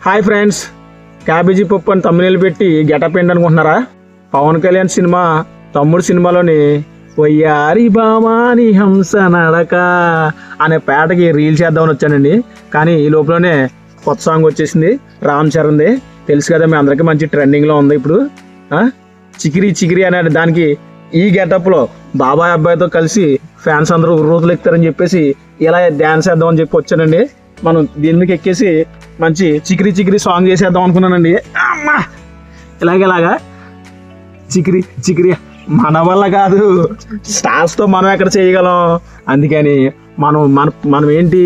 Hi friends, cabbage పప్పు అని తమ్ముళ్ళు పెట్టి గెటప్ ఏంటి అనుకుంటున్నారా? పవన్ కళ్యాణ్ సినిమా తమ్ముడు సినిమాలోని వయ్యారి బామాని హంస నడక అనే పాటకి రీల్ చేద్దామని వచ్చానండి. కానీ ఈ లోపలనే కొత్త సాంగ్ వచ్చేసింది, రామ్ చరణ్ది. తెలుసు కదా, మీ అందరికీ మంచి ట్రెండింగ్లో ఉంది ఇప్పుడు. చికిరి చికిరి అనే దానికి ఈ గెటప్లో బాబాయ్ అబ్బాయితో కలిసి ఫ్యాన్స్ అందరూ రోజులు ఎక్కుతారని చెప్పేసి ఇలా డ్యాన్స్ వేద్దామని చెప్పి వచ్చానండి. మనం దీని మీద ఎక్కేసి మంచి చికిరి చికిరి సాంగ్ చేసేద్దాం అనుకున్నానండి. అమ్మా, ఇలాగేలాగా చికిరి చికిరి మన వల్ల కాదు, స్టార్స్తో మనం ఎక్కడ చేయగలం. అందుకని మనం ఏంటి,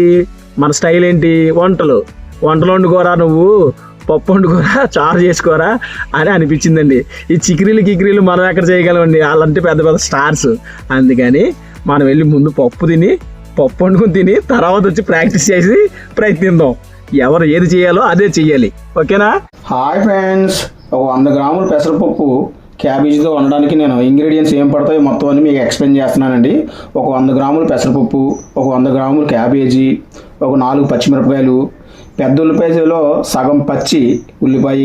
మన స్టైల్ ఏంటి, వంటలు వండుకోరా, నువ్వు పప్పు వండుకోరా, చారు చేసుకోరా అని అనిపించిందండి. ఈ చికిరీలు మనం ఎక్కడ చేయగలమండి, వాళ్ళంటే పెద్ద పెద్ద స్టార్స్. అందుకని మనం వెళ్ళి ముందు పప్పు వండుకొని తిని తర్వాత వచ్చి ప్రాక్టీస్ చేసి ప్రయత్నిద్దాం. ఎవరు ఏది చేయాలో అదే చెయ్యాలి, ఓకేనా? హాయ్ ఫ్రెండ్స్, ఒక 100 గ్రాముల పెసరపప్పు క్యాబేజీతో వండడానికి నేను ఇంగ్రీడియంట్స్ ఏం పడతాయో మొత్తం అన్ని మీకు ఎక్స్ప్లెయిన్ చేస్తున్నానండి. ఒక 100 గ్రాముల పెసరపప్పు, ఒక 100 గ్రాముల క్యాబేజీ, ఒక 4 పచ్చిమిరపకాయలు, పెద్ద ఉల్లిపాయలో సగం పచ్చి ఉల్లిపాయ,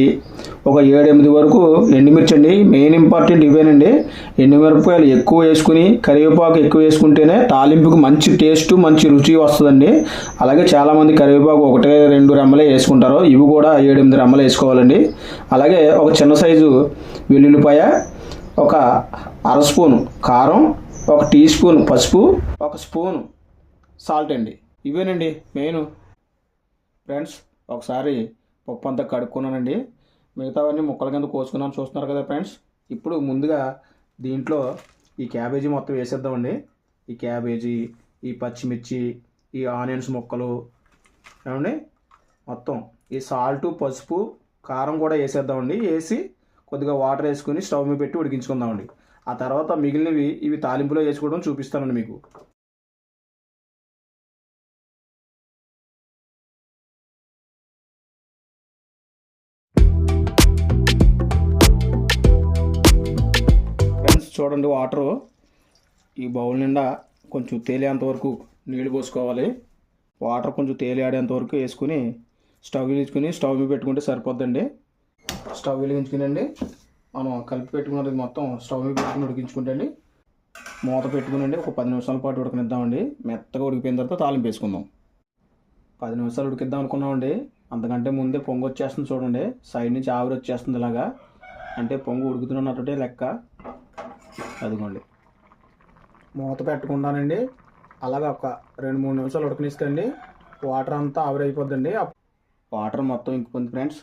ఒక 7-8 వరకు ఎండుమిర్చి అండి. మెయిన్ ఇంపార్టెంట్ ఇవేనండి. ఎండుమిరపకాయలు ఎక్కువ వేసుకుని కరివేపాకు ఎక్కువ వేసుకుంటేనే తాలింపుకి మంచి టేస్ట్, మంచి రుచి వస్తుందండి. అలాగే చాలామంది కరివేపాకు 1-2 రెమ్మలే వేసుకుంటారు, ఇవి కూడా 7-8 రెమ్మలు వేసుకోవాలండి. అలాగే ఒక చిన్న సైజు వెల్లుల్లిపాయ, ఒక 1/2 స్పూన్ కారం, 1 టీ స్పూన్ పసుపు, 1 స్పూన్ సాల్ట్ అండి. ఇవేనండి మెయిన్. ఫ్రెండ్స్, ఒకసారి పప్పు అంతా కడుక్కున్నానండి. మిగతావన్నీ ముక్కల కింద కోసుకున్నాను, చూస్తున్నారు కదా ఫ్రెండ్స్. ఇప్పుడు ముందుగా దీంట్లో ఈ క్యాబేజీ మొత్తం వేసేద్దామండి. ఈ క్యాబేజీ, ఈ పచ్చిమిర్చి, ఈ ఆనియన్స్ ముక్కలు ఏమండి, మొత్తం ఈ సాల్టు, పసుపు, కారం కూడా వేసేద్దామండి. వేసి కొద్దిగా వాటర్ వేసుకుని స్టవ్ మీద పెట్టి ఉడికించుకుందామండి. ఆ తర్వాత మిగిలినవి ఇవి తాలింపులో వేసుకోవడం చూపిస్తానండి మీకు. చూడండి, వాటరు ఈ బౌల్ నిండా కొంచెం తేలేంత వరకు నీళ్ళు పోసుకోవాలి. వాటర్ కొంచెం తేలియాడేంత వరకు వేసుకుని స్టవ్ వెలిగించుకుని స్టవ్ మీద పెట్టుకుంటే సరిపోద్దండి. స్టవ్ వెలిగించుకునండి, మనం కలిపి పెట్టుకున్నది మొత్తం స్టవ్ మీద పెట్టుకుని ఉడికించుకుంటండి. మూత పెట్టుకునండి, ఒక 10 నిమిషాల పాటు ఉడకనిద్దామండి. మెత్తగా ఉడికిపోయిన తర్వాత తాలింపు వేసుకుందాం. 10 నిమిషాలు ఉడికిద్దాం అనుకున్నామండి, అంతకంటే ముందే పొంగు వచ్చేస్తుంది చూడండి. సైడ్ నుంచి ఆవిరి వచ్చేస్తుంది, ఇలాగా అంటే పొంగు ఉడుకుతున్నట్టే లెక్క. అదిగోండి, మూత పెట్టకుండానండి అలాగా ఒక 2-3 నిమిషాలు ఉడకనిస్తండి. వాటర్ అంతా ఆవిరైపోద్దండి. వాటర్ మొత్తం ఇంకిపోయింది ఫ్రెండ్స్.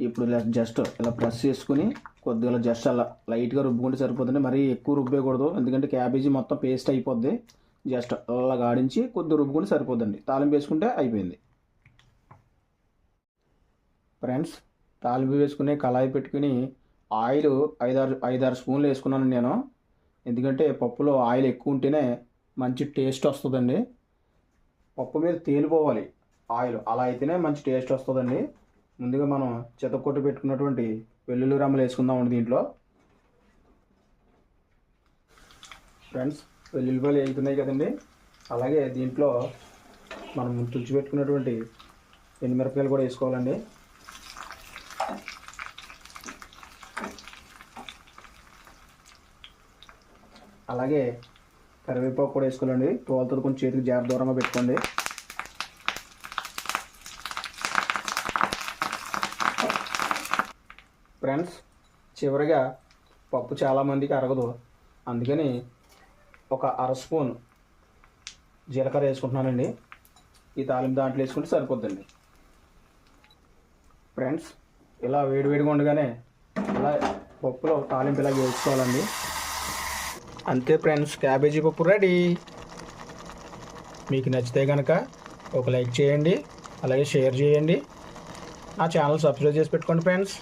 ఇప్పుడు జస్ట్ ఇలా ప్రెస్ చేసుకుని కొద్దిగా జస్ట్ అలా లైట్గా రుబ్బుకుంటే సరిపోతుంది. మరీ ఎక్కువ రుబ్బేయకూడదు, ఎందుకంటే క్యాబేజీ మొత్తం పేస్ట్ అయిపోద్ది. జస్ట్ అలా గాడించి కొద్దిగా రుబ్బుకుంటే సరిపోద్దండి. తాలింపు వేసుకుంటే అయిపోయింది. ఫ్రెండ్స్, తాలింపు వేసుకుని కళాయి పెట్టుకుని ఆయిల్ 5-6 స్పూన్లు వేసుకున్నాను నేను. ఎందుకంటే పప్పులో ఆయిల్ ఎక్కువ ఉంటేనే మంచి టేస్ట్ వస్తుందండి. పప్పు మీద తేలిపోవాలి ఆయిల్, అలా అయితేనే మంచి టేస్ట్ వస్తుందండి. ముందుగా మనం చితక్కొట్టు పెట్టుకున్నటువంటి వెల్లుల్లి రెమ్మలు వేసుకుందామండి దీంట్లో. ఫ్రెండ్స్, వెల్లుల్లిపాయలు వేగుతున్నాయి కదండి. అలాగే దీంట్లో మనం తుడిచిపెట్టుకున్నటువంటి ఎండుమిరపకాయలు కూడా వేసుకోవాలండి. అలాగే కరివేపాకు కూడా వేసుకోవాలండి. తోలతో కొంచెం చేతికి దూరంగా పెట్టుకోండి. ఫ్రెండ్స్, చివరిగా పప్పు చాలామందికి అరగదు, అందుకని ఒక 1/2 స్పూన్ జీలకర్ర వేసుకుంటున్నానండి. ఈ తాలింపు దాంట్లో వేసుకుంటే సరిపోద్దండి. ఫ్రెండ్స్, ఇలా వేడివేడిగా ఉండగానే ఇలా పప్పులో తాలింపు ఇలా వేసుకోవాలండి. అంతే ఫ్రెండ్స్, క్యాబేజీ పప్పు రెడీ. మీకు నచ్చితే కనుక ఒక లైక్ చేయండి, అలాగే షేర్ చేయండి. నా ఛానల్ సబ్స్క్రైబ్ చేసి పెట్టుకోండి ఫ్రెండ్స్.